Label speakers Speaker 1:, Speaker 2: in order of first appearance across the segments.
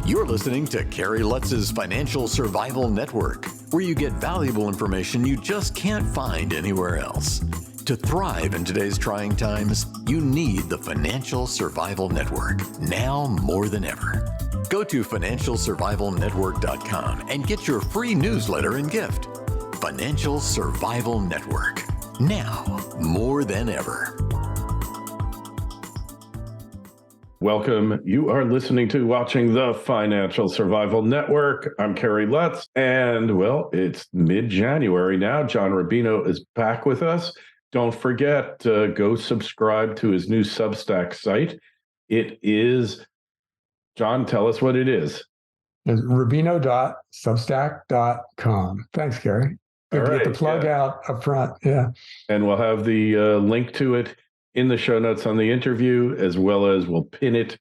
Speaker 1: You're listening to Kerry Lutz's Financial Survival Network, where you get valuable information you just can't find anywhere else. To thrive in today's trying times, you need the Financial Survival Network, now more than ever. Go to financialsurvivalnetwork.com and get your free newsletter and gift. Financial Survival Network, now more than ever.
Speaker 2: Welcome. You are listening to watching the Financial Survival Network. I'm Kerry Lutz, and well, it's mid-January now. John Rubino is back with us. Don't forget to go subscribe to his new Substack site. It is, John, tell us what it is.
Speaker 3: It's rubino.substack.com. Thanks, Kerry. Good to get the plug out up front. Yeah.
Speaker 2: And we'll have the link to it in the show notes on the interview, as well as we'll pin it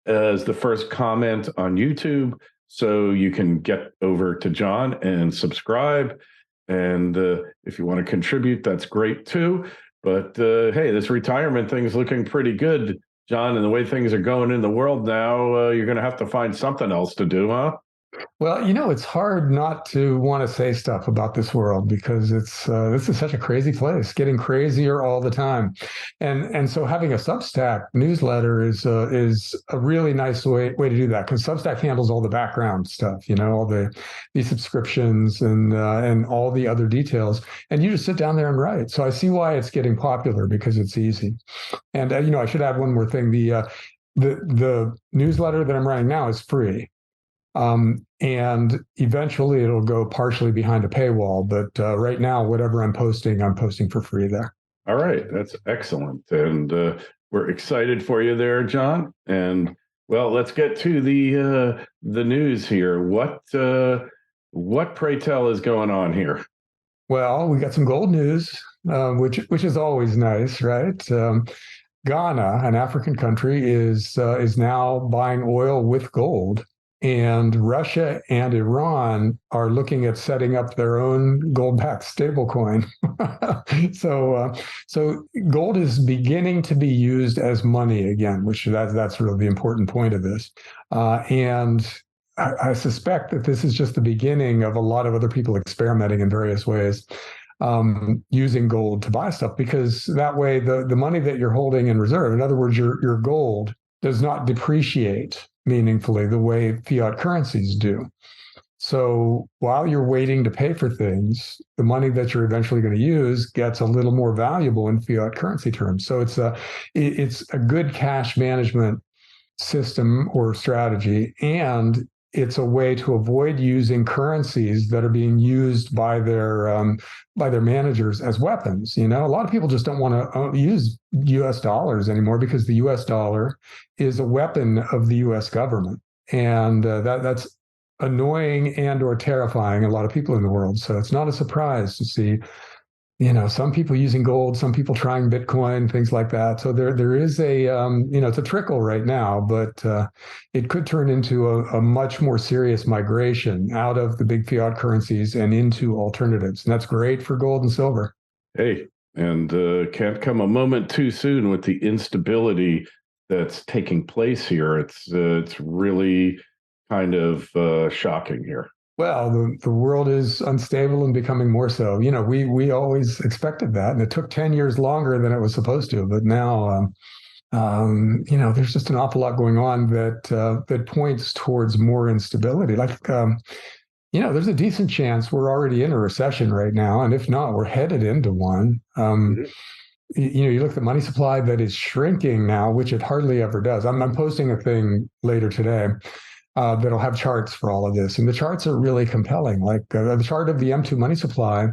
Speaker 2: as the first comment on YouTube, so you can get over to John and subscribe. And if you want to contribute, that's great too. But hey, this retirement thing is looking pretty good, John, and the way things are going in the world now, you're going to have to find something else to do, huh?
Speaker 3: Well, it's hard not to want to say stuff about this world because this is such a crazy place, getting crazier all the time, and so having a Substack newsletter is a really nice way to do that, because Substack handles all the background stuff, all the subscriptions and all the other details, and you just sit down there and write. So I see why it's getting popular, because it's easy. And I should add one more thing: the newsletter that I'm writing now is free. And eventually it'll go partially behind a paywall. But right now, whatever I'm posting for free there.
Speaker 2: All right. That's excellent. And we're excited for you there, John. And well, let's get to the news here. What pray tell is going on here?
Speaker 3: Well, we got some gold news, which is always nice, right? Ghana, an African country, is now buying oil with gold. And Russia and Iran are looking at setting up their own gold-backed stablecoin. So gold is beginning to be used as money again, which that's really the important point of this. And I suspect that this is just the beginning of a lot of other people experimenting in various ways, using gold to buy stuff, because that way the money that you're holding in reserve, in other words, your gold, does not depreciate meaningfully the way fiat currencies do. So while you're waiting to pay for things, the money that you're eventually going to use gets a little more valuable in fiat currency terms. So it's a good cash management system or strategy, and it's a way to avoid using currencies that are being used by their managers as weapons. A lot of people just don't want to use U.S. dollars anymore, because the U.S. dollar is a weapon of the U.S. government, and that's annoying and/or terrifying a lot of people in the world. So it's not a surprise to see, some people using gold, some people trying Bitcoin, things like that. So there is it's a trickle right now, but it could turn into a much more serious migration out of the big fiat currencies and into alternatives. And that's great for gold and silver.
Speaker 2: Hey, and can't come a moment too soon with the instability that's taking place here. It's really kind of shocking here.
Speaker 3: Well, the world is unstable and becoming more so. We always expected that, and it took 10 years longer than it was supposed to. But now, there's just an awful lot going on that points towards more instability. Like, there's a decent chance we're already in a recession right now, and if not, we're headed into one. You look at the money supply that is shrinking now, which it hardly ever does. I'm posting a thing later today that'll have charts for all of this. And the charts are really compelling. Like the chart of the M2 money supply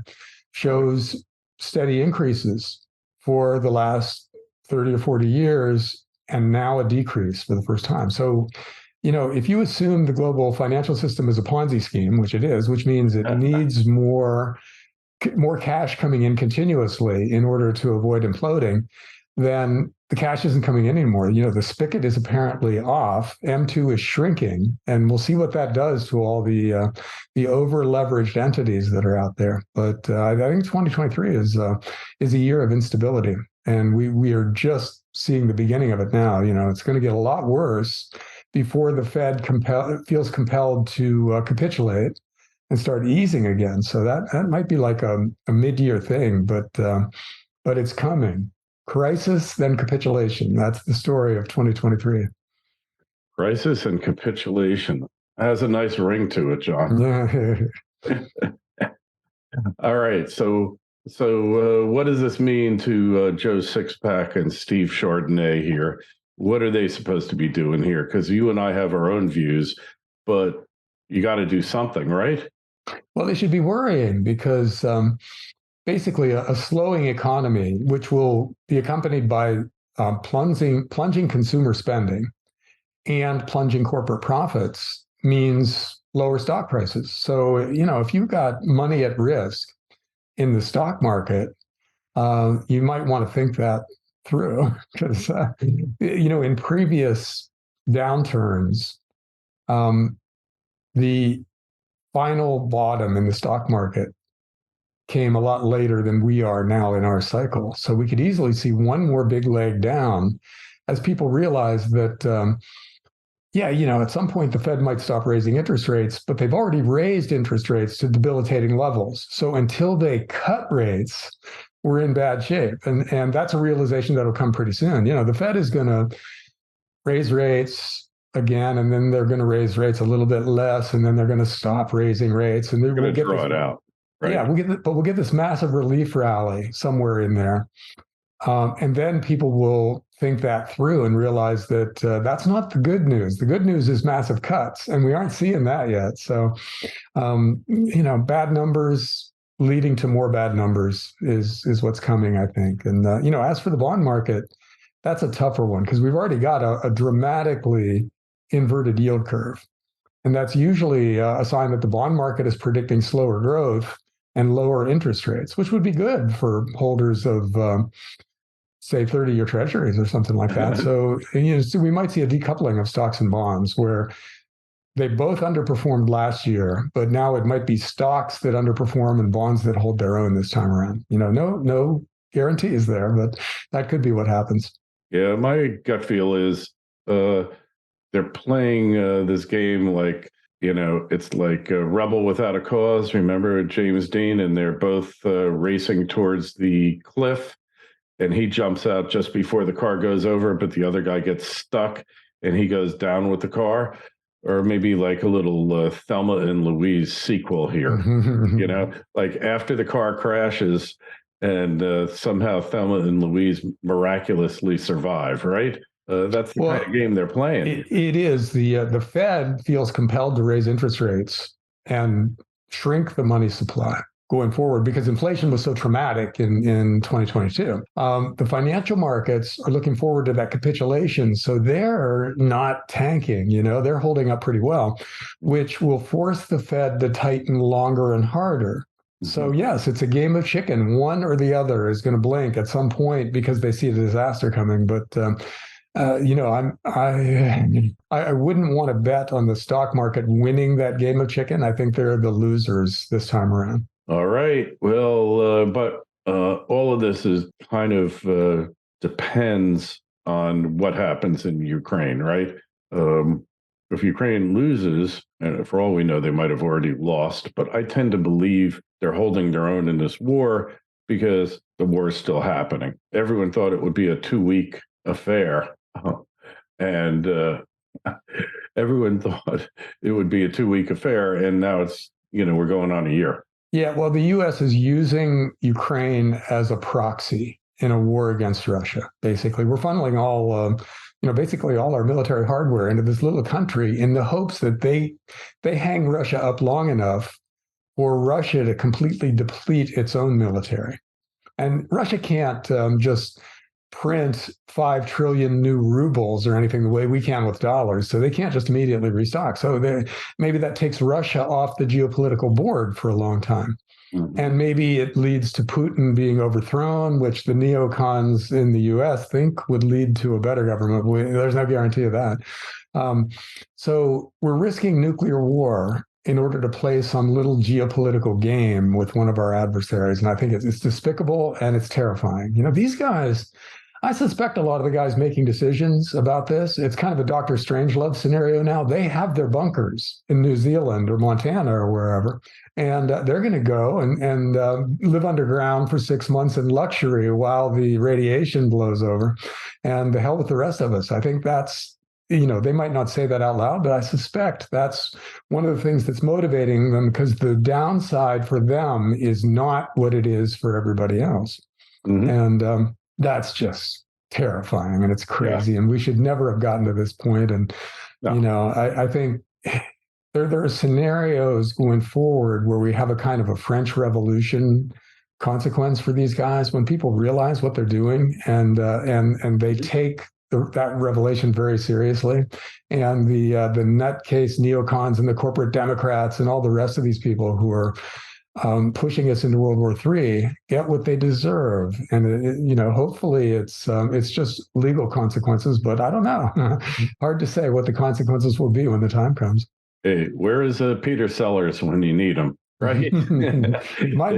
Speaker 3: shows steady increases for the last 30 or 40 years, and now a decrease for the first time. So, if you assume the global financial system is a Ponzi scheme, which it is, which means it needs more cash coming in continuously in order to avoid imploding, then the cash isn't coming in anymore. The spigot is apparently off. M2 is shrinking, and we'll see what that does to all the over-leveraged entities that are out there. But I think 2023 is a year of instability, and we are just seeing the beginning of it now. It's going to get a lot worse before the Fed feels compelled to capitulate and start easing again. So that might be like a mid-year thing, but it's coming. Crisis, then capitulation. That's the story of 2023.
Speaker 2: Crisis and capitulation has a nice ring to it, John. All right. So what does this mean to Joe Sixpack and Steve Chardonnay here? What are they supposed to be doing here? Because you and I have our own views, but you got to do something, right?
Speaker 3: Well, they should be worrying because basically a slowing economy, which will be accompanied by plunging consumer spending and plunging corporate profits, means lower stock prices. So, if you've got money at risk in the stock market, you might want to think that through because, in previous downturns, the final bottom in the stock market came a lot later than we are now in our cycle. So we could easily see one more big leg down as people realize that, at some point the Fed might stop raising interest rates, but they've already raised interest rates to debilitating levels. So until they cut rates, we're in bad shape. And that's a realization that'll come pretty soon. The Fed is going to raise rates again, and then they're going to raise rates a little bit less, and then they're going to stop raising rates, and they're
Speaker 2: going to draw it out. Right?
Speaker 3: Yeah, we'll get this massive relief rally somewhere in there, and then people will think that through and realize that that's not the good news. The good news is massive cuts, and we aren't seeing that yet. So, bad numbers leading to more bad numbers is what's coming, I think. And as for the bond market, that's a tougher one because we've already got a dramatically inverted yield curve. And that's usually a sign that the bond market is predicting slower growth and lower interest rates, which would be good for holders of, say, 30-year treasuries or something like that. So we might see a decoupling of stocks and bonds where they both underperformed last year, but now it might be stocks that underperform and bonds that hold their own this time around. No guarantees there, but that could be what happens.
Speaker 2: Yeah, my gut feel is they're playing this game like, it's like a rebel without a cause. Remember James Dean? And they're both racing towards the cliff, and he jumps out just before the car goes over, but the other guy gets stuck and he goes down with the car. Or maybe like a little Thelma and Louise sequel here, like after the car crashes and somehow Thelma and Louise miraculously survive, right? That's the kind of game they're playing.
Speaker 3: It is. The Fed feels compelled to raise interest rates and shrink the money supply going forward because inflation was so traumatic in 2022. The financial markets are looking forward to that capitulation. So they're not tanking, they're holding up pretty well, which will force the Fed to tighten longer and harder. So yes, it's a game of chicken. One or the other is going to blink at some point because they see a disaster coming. But I wouldn't want to bet on the stock market winning that game of chicken. I think they're the losers this time around.
Speaker 2: All right. Well, but all of this is kind of depends on what happens in Ukraine, right? If Ukraine loses, and for all we know, they might have already lost, but I tend to believe they're holding their own in this war because the war is still happening. Everyone thought it would be a 2-week affair, and everyone thought it would be a 2-week affair, and now it's, we're going on a year.
Speaker 3: Yeah, well, the U.S. is using Ukraine as a proxy in a war against Russia. Basically, we're funneling basically all our military hardware into this little country in the hopes that they hang Russia up long enough for Russia to completely deplete its own military. And Russia can't just print 5 trillion new rubles or anything the way we can with dollars. So they can't just immediately restock. So maybe that takes Russia off the geopolitical board for a long time. Mm-hmm. And maybe it leads to Putin being overthrown, which the neocons in the US think would lead to a better government. There's no guarantee of that. So we're risking nuclear war in order to play some little geopolitical game with one of our adversaries. And I think it's despicable and it's terrifying. These guys, I suspect a lot of the guys making decisions about this, it's kind of a Dr. Strangelove scenario now. They have their bunkers in New Zealand or Montana or wherever, and they're going to go and live underground for 6 months in luxury while the radiation blows over, and the hell with the rest of us. I think that's, they might not say that out loud, but I suspect that's one of the things that's motivating them, because the downside for them is not what it is for everybody else. Mm-hmm. And that's just terrifying, and it's crazy. Yeah. And we should never have gotten to this point. And, no. I think there are scenarios going forward where we have a kind of a French Revolution consequence for these guys, when people realize what they're doing and they take that revelation very seriously. And the nutcase neocons and the corporate Democrats and all the rest of these people who are pushing us into World War III get what they deserve. And hopefully it's just legal consequences, but I don't know. Hard to say what the consequences will be when the time comes.
Speaker 2: Hey, where is Peter Sellers when you need him? Right?
Speaker 3: Mein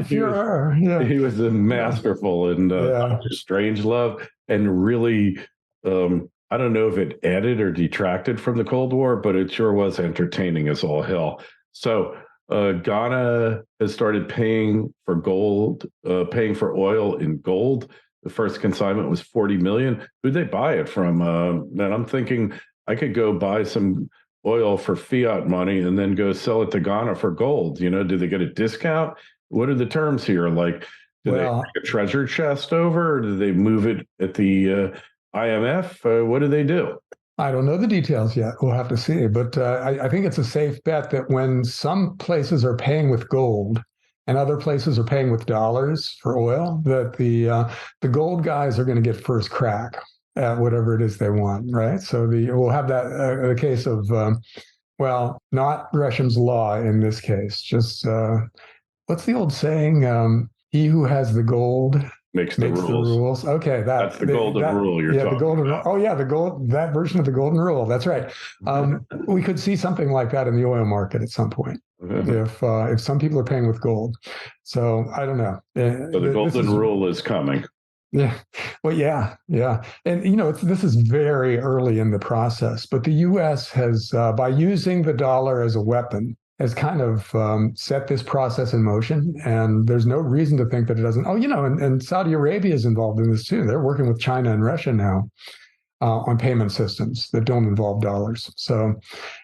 Speaker 3: Führer. Yeah.
Speaker 2: He was masterful in Strangelove, and really, I don't know if it added or detracted from the Cold War, but it sure was entertaining as all hell. So Ghana has started paying for gold, paying for oil in gold. The first consignment was 40 million. Who'd they buy it from? And I'm thinking I could go buy some oil for fiat money and then go sell it to Ghana for gold. Do they get a discount? What are the terms here? Like, do they bring a treasure chest over, or do they move it at the IMF? What do they do?
Speaker 3: I don't know the details yet. We'll have to see. But I think it's a safe bet that when some places are paying with gold and other places are paying with dollars for oil, that the gold guys are going to get first crack at whatever it is they want, right? So we'll have that the case of, not Gresham's law in this case. Just what's the old saying? He who has the gold
Speaker 2: makes the rules.
Speaker 3: Okay,
Speaker 2: that's the golden rule you're talking about.
Speaker 3: Oh yeah, that version of the golden rule. That's right. We could see something like that in the oil market at some point, if some people are paying with gold. So I don't know.
Speaker 2: So the golden rule is coming.
Speaker 3: Yeah. Well, yeah. And, this is very early in the process, but the U.S. has, by using the dollar as a weapon, has kind of set this process in motion. And there's no reason to think that it doesn't. Oh, and Saudi Arabia is involved in this too. They're working with China and Russia now on payment systems that don't involve dollars. So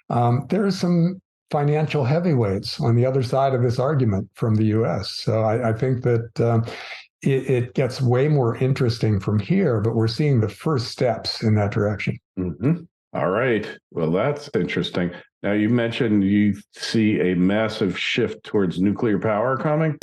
Speaker 3: there are some financial heavyweights on the other side of this argument from the U.S. So I think that it gets way more interesting from here, but we're seeing the first steps in that direction.
Speaker 2: Mm-hmm. All right. Well, that's interesting. Now, you mentioned you see a massive shift towards nuclear power coming.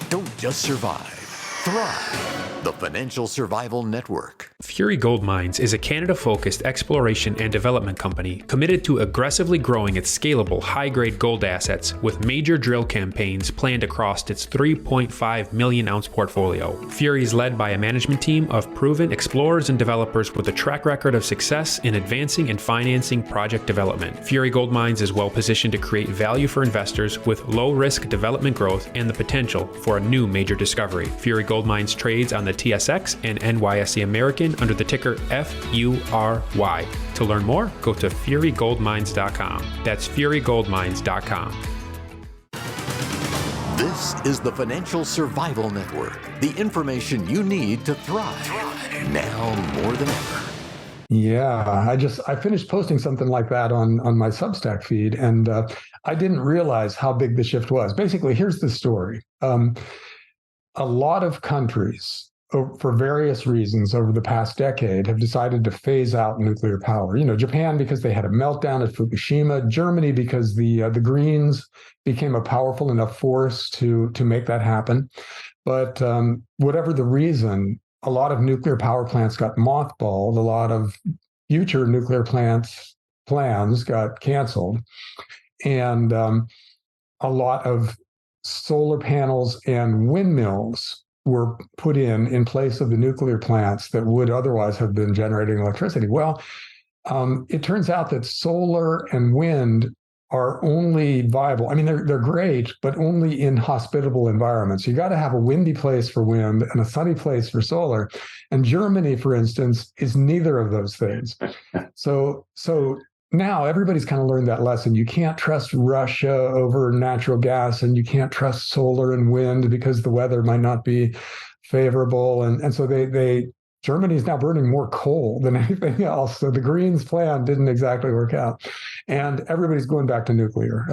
Speaker 1: Don't just survive, thrive. The Financial Survival Network.
Speaker 4: Fury Gold Mines is a Canada-focused exploration and development company committed to aggressively growing its scalable, high-grade gold assets with major drill campaigns planned across its 3.5 million-ounce portfolio. Fury is led by a management team of proven explorers and developers with a track record of success in advancing and financing project development. Fury Gold Mines is well-positioned to create value for investors with low-risk development growth and the potential for a new major discovery. Fury Gold Mines trades on the TSX and NYSE American under the ticker FURY. To learn more, go to furygoldmines.com. That's furygoldmines.com.
Speaker 1: This is the Financial Survival Network, the information you need to thrive now more than ever.
Speaker 3: Yeah, I finished posting something like that on my Substack feed, and I didn't realize how big the shift was. Basically, here's the story. A lot of countries, for various reasons over the past decade, have decided to phase out nuclear power. Japan because they had a meltdown at Fukushima, Germany because the Greens became a powerful enough force to make that happen. But whatever the reason, a lot of nuclear power plants got mothballed, a lot of future nuclear plans got canceled, and a lot of solar panels and windmills were put in place of the nuclear plants that would otherwise have been generating electricity. Well, it turns out that solar and wind are only viable. I mean, they're great, but only in hospitable environments. You got to have a windy place for wind and a sunny place for solar. And Germany, for instance, is neither of those things. So now everybody's kind of learned that lesson. You can't trust Russia over natural gas, and you can't trust solar and wind because the weather might not be favorable. And so Germany is now burning more coal than anything else. So the Greens plan didn't exactly work out. And everybody's going back to nuclear.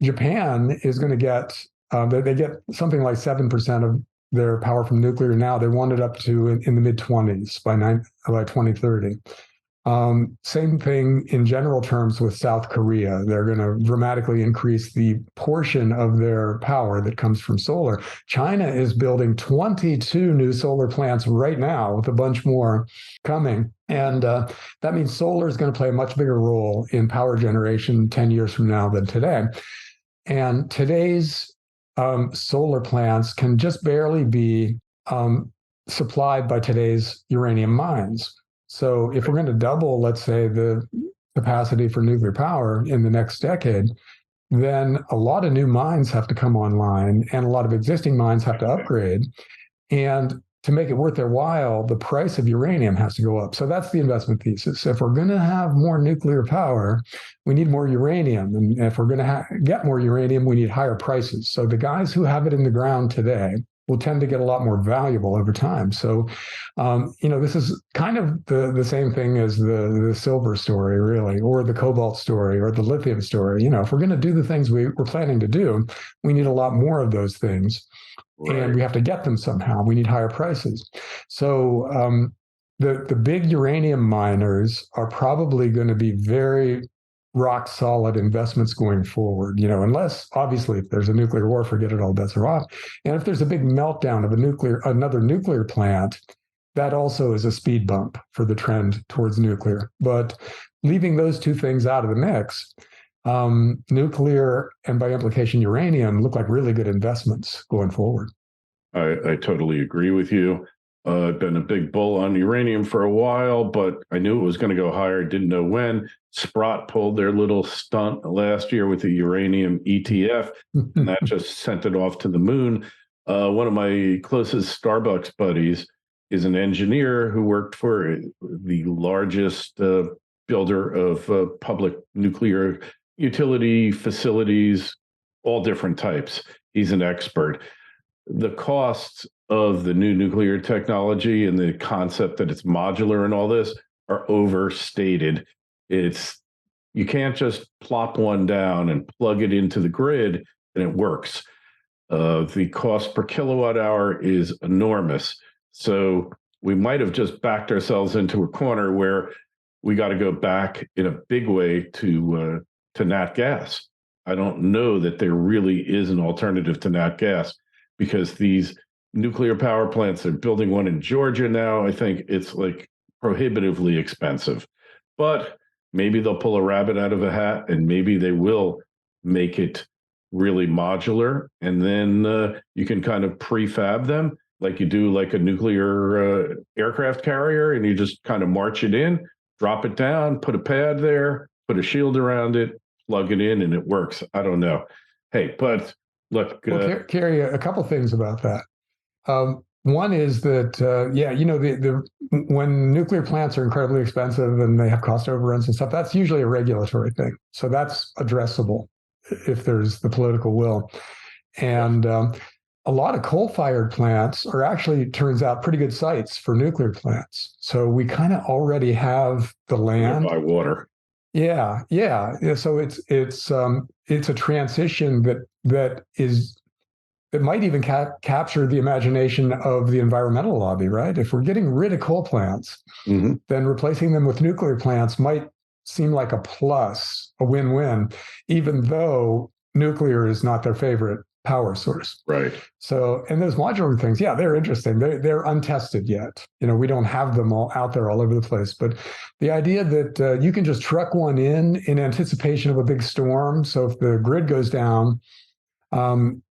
Speaker 3: Japan is going to get, they get something like 7% of their power from nuclear now. They want it up to in the mid-20s by 2030. Same thing in general terms with South Korea. They're going to dramatically increase the portion of their power that comes from solar. China is building 22 new solar plants right now, with a bunch more coming. And that means solar is going to play a much bigger role in power generation 10 years from now than today. And today's solar plants can just barely be supplied by today's uranium mines. So if we're going to double, let's say, the capacity for nuclear power in the next decade, then a lot of new mines have to come online and a lot of existing mines have to upgrade. And to make it worth their while, the price of uranium has to go up. So that's the investment thesis. If we're going to have more nuclear power, we need more uranium. And if we're going to get more uranium, we need higher prices. So the guys who have it in the ground today will tend to get a lot more valuable over time. So, this is kind of the same thing as the silver story, really, or the cobalt story, or the lithium story. If we're going to do the things we're planning to do, we need a lot more of those things. Right. And we have to get them somehow. We need higher prices. So the big uranium miners are probably going to be very rock solid investments going forward, unless obviously if there's a nuclear war, forget it, all bets are off. And if there's a big meltdown of another nuclear plant, that also is a speed bump for the trend towards nuclear. But leaving those two things out of the mix, nuclear and by implication uranium look like really good investments going forward.
Speaker 2: I totally agree with you. I've been a big bull on uranium for a while, but I knew it was going to go higher. Didn't know when. Sprott pulled their little stunt last year with the uranium ETF, and that just sent it off to the moon. One of my closest Starbucks buddies is an engineer who worked for the largest builder of public nuclear utility facilities, all different types. He's an expert. The costs of the new nuclear technology and the concept that it's modular and all this are overstated. You can't just plop one down and plug it into the grid and it works. The cost per kilowatt hour is enormous. So we might have just backed ourselves into a corner where we got to go back in a big way to nat gas. I don't know that there really is an alternative to nat gas, because these nuclear power plants, they're building one in Georgia now. I think it's like prohibitively expensive, but maybe they'll pull a rabbit out of a hat and maybe they will make it really modular. And then you can kind of prefab them like you do like a nuclear aircraft carrier, and you just kind of march it in, drop it down, put a pad there, put a shield around it, plug it in, and it works. I don't know. Hey, but look.
Speaker 3: Kerry, a couple things about that. One is that, when nuclear plants are incredibly expensive and they have cost overruns and stuff, that's usually a regulatory thing. So that's addressable if there's the political will. And a lot of coal-fired plants are actually, turns out, pretty good sites for nuclear plants. So we kind of already have the land.
Speaker 2: By water.
Speaker 3: Yeah. So it's a transition that might even capture the imagination of the environmental lobby, right? If we're getting rid of coal plants, then replacing them with nuclear plants might seem like a plus, a win-win, even though nuclear is not their favorite power source.
Speaker 2: Right.
Speaker 3: So, and those modular things, yeah, they're interesting. They're untested yet. We don't have them all out there all over the place. But the idea that you can just truck one in anticipation of a big storm. So if the grid goes down,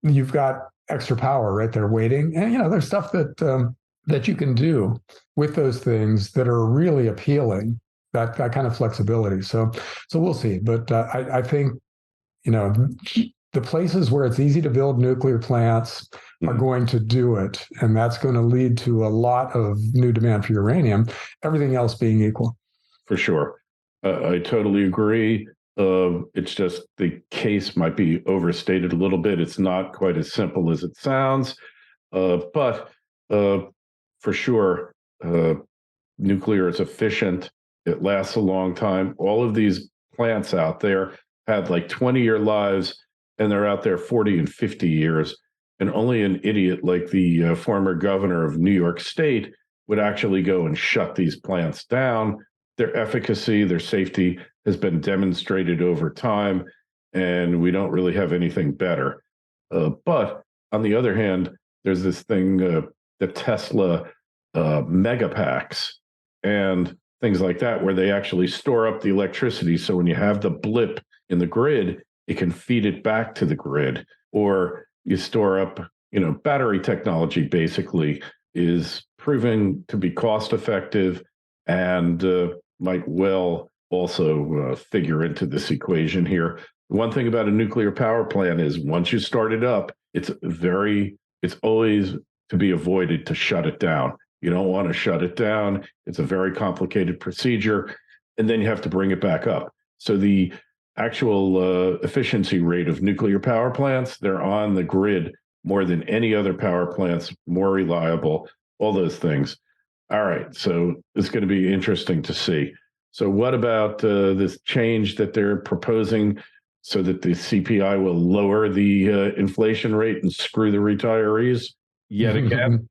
Speaker 3: you've got extra power right there waiting. And, there's stuff that you can do with those things that are really appealing. that kind of flexibility. So we'll see. But I think, the places where it's easy to build nuclear plants are going to do it. And that's going to lead to a lot of new demand for uranium, everything else being equal.
Speaker 2: For sure. I totally agree. It's just the case might be overstated a little bit. It's not quite as simple as it sounds. But for sure, nuclear is efficient. It lasts a long time. All of these plants out there have like 20-year lives, and they're out there 40 and 50 years. And only an idiot like the former governor of New York State would actually go and shut these plants down. Their efficacy, their safety has been demonstrated over time, and we don't really have anything better. But on the other hand, there's this thing, the Tesla megapacks and things like that, where they actually store up the electricity. So when you have the blip in the grid, it can feed it back to the grid. Or you store up, battery technology basically is proving to be cost effective and might well also figure into this equation here. One thing about a nuclear power plant is once you start it up, it's always to be avoided to shut it down. You don't want to shut it down. It's a very complicated procedure, and then you have to bring it back up. So the actual efficiency rate of nuclear power plants, they're on the grid more than any other power plants, more reliable, all those things. All right, so it's going to be interesting to see. So what about this change that they're proposing so that the CPI will lower the inflation rate and screw the retirees yet again?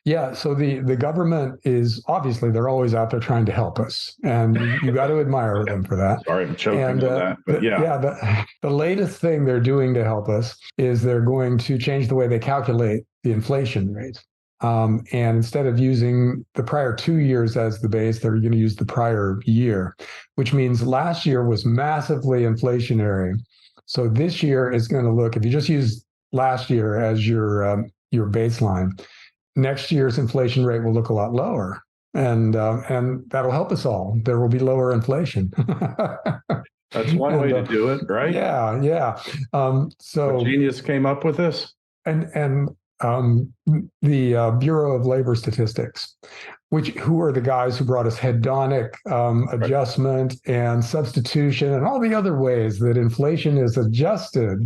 Speaker 3: Yeah, so the government is obviously, they're always out there trying to help us, and you got to admire them for that.
Speaker 2: Sorry, I'm choking on that, but
Speaker 3: the latest thing they're doing to help us is they're going to change the way they calculate the inflation rate. And instead of using the prior 2 years as the base, they're going to use the prior year, which means last year was massively inflationary. So this year is going to look, if you just use last year as your baseline, next year's inflation rate will look a lot lower, and that'll help us all. There will be lower inflation.
Speaker 2: That's one way to do it, right?
Speaker 3: Yeah. So
Speaker 2: what genius came up with this?
Speaker 3: And the Bureau of Labor Statistics, who are the guys who brought us hedonic adjustment and substitution and all the other ways that inflation is adjusted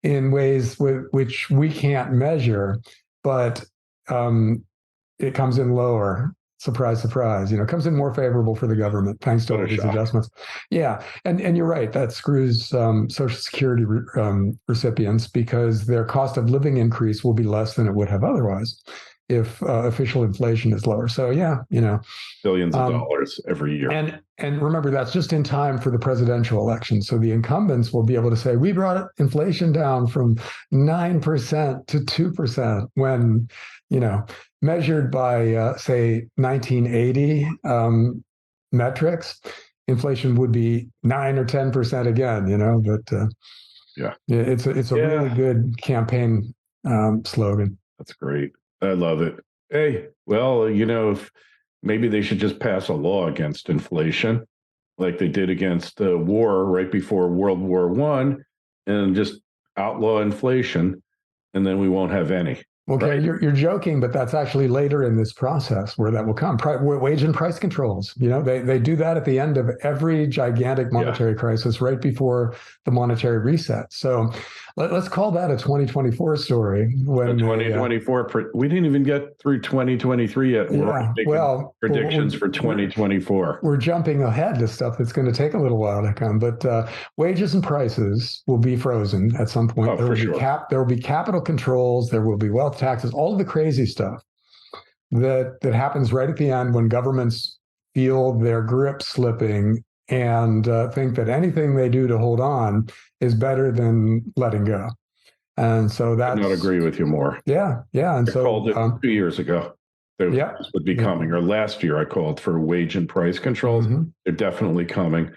Speaker 3: in ways which we can't measure, but it comes in lower. Surprise, surprise. It comes in more favorable for the government thanks to all these adjustments. Yeah, and you're right. That screws Social Security recipients because their cost of living increase will be less than it would have otherwise if official inflation is lower. So
Speaker 2: billions of dollars every year.
Speaker 3: And remember, that's just in time for the presidential election. So the incumbents will be able to say, we brought inflation down from 9% to 2% when, measured by, say, 1980 metrics, inflation would be 9 or 10% again, but it's a really good campaign slogan.
Speaker 2: That's great. I love it. Hey, well, if maybe they should just pass a law against inflation like they did against war right before World War I and just outlaw inflation, and then we won't have any.
Speaker 3: Okay,
Speaker 2: right?
Speaker 3: you're joking, but that's actually later in this process where that will come. Wage and price controls. They do that at the end of every gigantic monetary crisis, right before the monetary reset. So let's call that a 2024 story. When
Speaker 2: 2024, we didn't even get through 2023 yet. We're making predictions for 2024.
Speaker 3: We're jumping ahead to stuff that's going to take a little while to come. But wages and prices will be frozen at some point. There will be capital controls. There will be wealth taxes, all of the crazy stuff that happens right at the end when governments feel their grip slipping and think that anything they do to hold on is better than letting go. And so that's...
Speaker 2: I not agree with you more.
Speaker 3: Yeah. And
Speaker 2: I called it 2 years ago. This would be coming. Or last year I called for wage and price controls. Mm-hmm. They're definitely coming.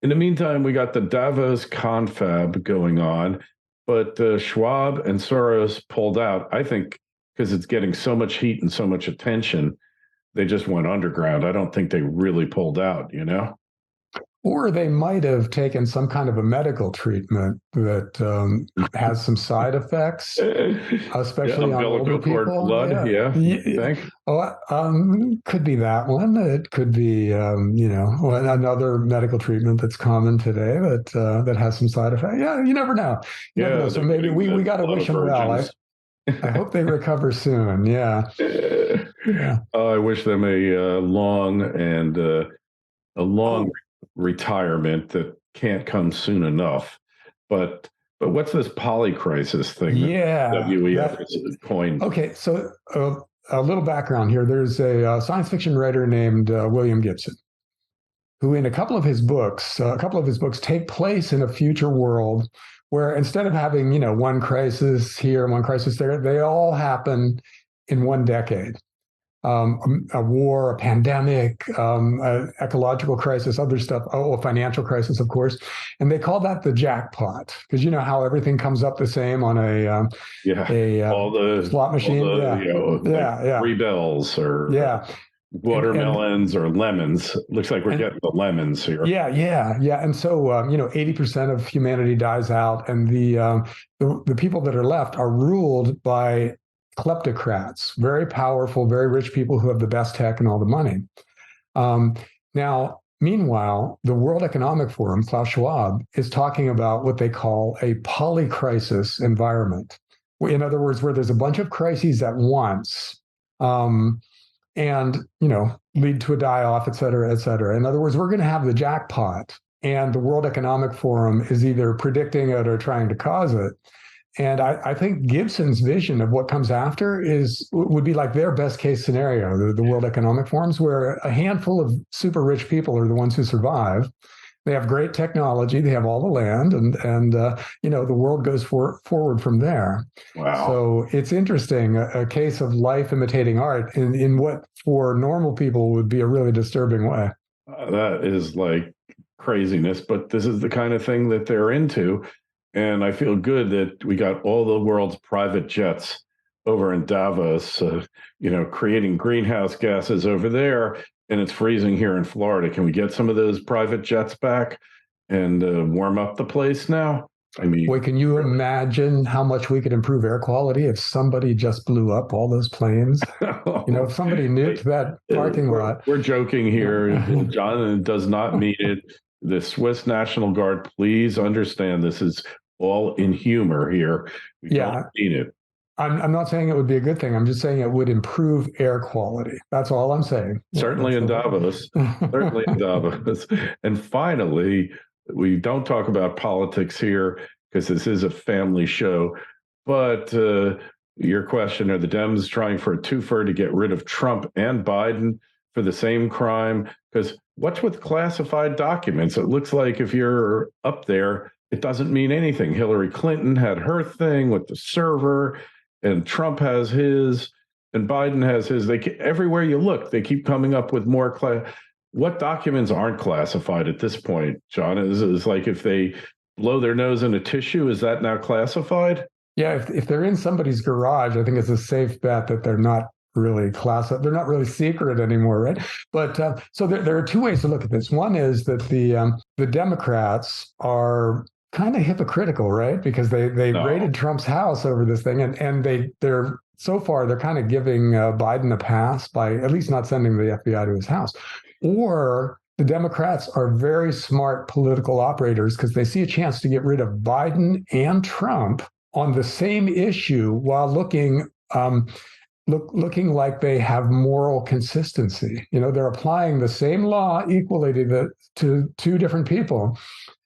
Speaker 2: In the meantime, we got the Davos confab going on. But Schwab and Soros pulled out, I think, because it's getting so much heat and so much attention they just went underground. I don't think they really pulled out,
Speaker 3: Or they might have taken some kind of a medical treatment that has some side effects, especially on older people.
Speaker 2: Blood, you think?
Speaker 3: Could be that one. It could be, another medical treatment that's common today that has some side effects. Yeah, you never know. You never know. So maybe we got to wish them well. I hope they recover soon. Yeah.
Speaker 2: Yeah. I wish them a long retirement that can't come soon enough. But what's this polycrisis thing?
Speaker 3: Yeah,
Speaker 2: WEF is coined.
Speaker 3: Okay, so a little background here. There's a science fiction writer named William Gibson, who in a couple of his books take place in a future world where instead of having one crisis here and one crisis there, they all happen in one decade. A war, a pandemic, an ecological crisis, other stuff, a financial crisis, of course. And they call that the jackpot, because you know how everything comes up the same on a
Speaker 2: all the
Speaker 3: slot machine.
Speaker 2: Three bells or watermelons or lemons. Looks like we're getting the lemons here.
Speaker 3: Yeah. And so 80% of humanity dies out, and the people that are left are ruled by kleptocrats, very powerful, very rich people who have the best tech and all the money. Now, meanwhile, the World Economic Forum, Klaus Schwab, is talking about what they call a polycrisis environment. In other words, where there's a bunch of crises at once, and lead to a die-off, et cetera, et cetera. In other words, we're going to have the jackpot, and the World Economic Forum is either predicting it or trying to cause it. And I think Gibson's vision of what comes after would be like their best case scenario, the World Economic Forums, where a handful of super rich people are the ones who survive. They have great technology, they have all the land, and the world goes forward from there.
Speaker 2: Wow!
Speaker 3: So it's interesting, a case of life imitating art in what for normal people would be a really disturbing way.
Speaker 2: That is like craziness, but this is the kind of thing that they're into. And I feel good that we got all the world's private jets over in Davos, creating greenhouse gases over there, and it's freezing here in Florida. Can we get some of those private jets back and warm up the place now? I mean,
Speaker 3: boy, can you imagine how much we could improve air quality if somebody just blew up all those planes? If somebody nuked that parking lot.
Speaker 2: We're joking here. John does not mean it. The Swiss National Guard, please understand this is all in humor here. We don't mean it.
Speaker 3: I'm not saying it would be a good thing. I'm just saying it would improve air quality. That's all I'm saying.
Speaker 2: Certainly in Davos. Certainly in Davos. And finally, we don't talk about politics here because this is a family show. But your question, are the Dems trying for a twofer to get rid of Trump and Biden for the same crime? Because what's with classified documents? It looks like if you're up there, it doesn't mean anything. Hillary Clinton had her thing with the server, and Trump has his, and Biden has his. Everywhere you look, they keep coming up with more. What documents aren't classified at this point, John? Is like if they blow their nose in a tissue, is that now classified?
Speaker 3: Yeah, if they're in somebody's garage, I think it's a safe bet that they're not really classified. They're not really secret anymore, right? But so there are two ways to look at this. One is that the Democrats are kind of hypocritical, right? Because they raided Trump's house over this thing, and they're so far they're kind of giving Biden a pass by at least not sending the FBI to his house. Or the Democrats are very smart political operators because they see a chance to get rid of Biden and Trump on the same issue while looking like they have moral consistency. They're applying the same law equally to two different people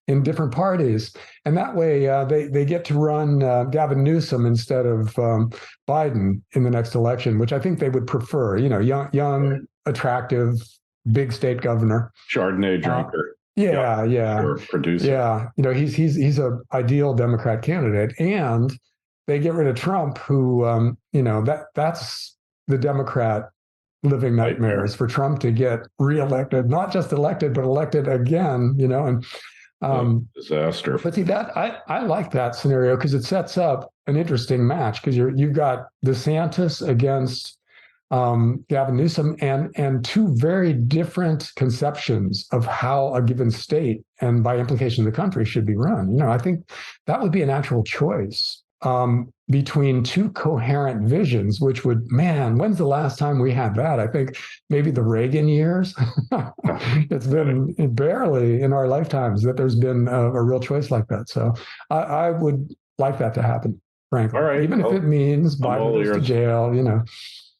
Speaker 3: in different parties. And that way they get to run Gavin Newsom instead of Biden in the next election, which I think they would prefer, young, attractive, big state governor.
Speaker 2: Chardonnay drinker.
Speaker 3: Sure,
Speaker 2: producer.
Speaker 3: Yeah. He's a ideal Democrat candidate. And they get rid of Trump, who, that's the Democrat living nightmares for Trump to get reelected, not just elected, but elected again, and
Speaker 2: disaster.
Speaker 3: But see, that I like that scenario because it sets up an interesting match because you've got DeSantis against Gavin Newsom, and two very different conceptions of how a given state and by implication the country should be run. I think that would be a natural choice between two coherent visions, which would, man, when's the last time we had that? I think maybe the Reagan years. It's been barely in our lifetimes that there's been a real choice like that. So I would like that to happen, frankly.
Speaker 2: All right.
Speaker 3: Even if it means Biden goes to jail,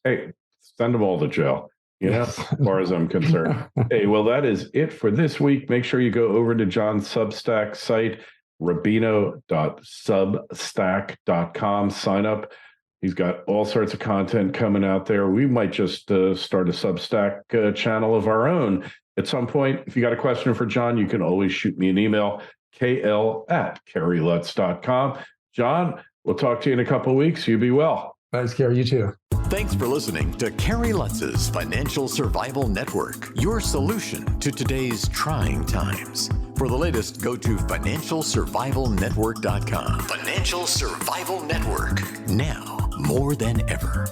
Speaker 3: Hey,
Speaker 2: send them all to jail, as far as I'm concerned. Hey, well, that is it for this week. Make sure you go over to John's Substack site, Rubino.substack.com. Sign up. He's got all sorts of content coming out there. We might just start a Substack channel of our own at some point. If you got a question for John, you can always shoot me an email, kl@kerrylutz.com. John, we'll talk to you in a couple of weeks. You be well.
Speaker 3: Thanks, Kerry. You too.
Speaker 1: Thanks for listening to Kerry Lutz's Financial Survival Network, your solution to today's trying times. For the latest, go to financialsurvivalnetwork.com. Financial Survival Network, now more than ever.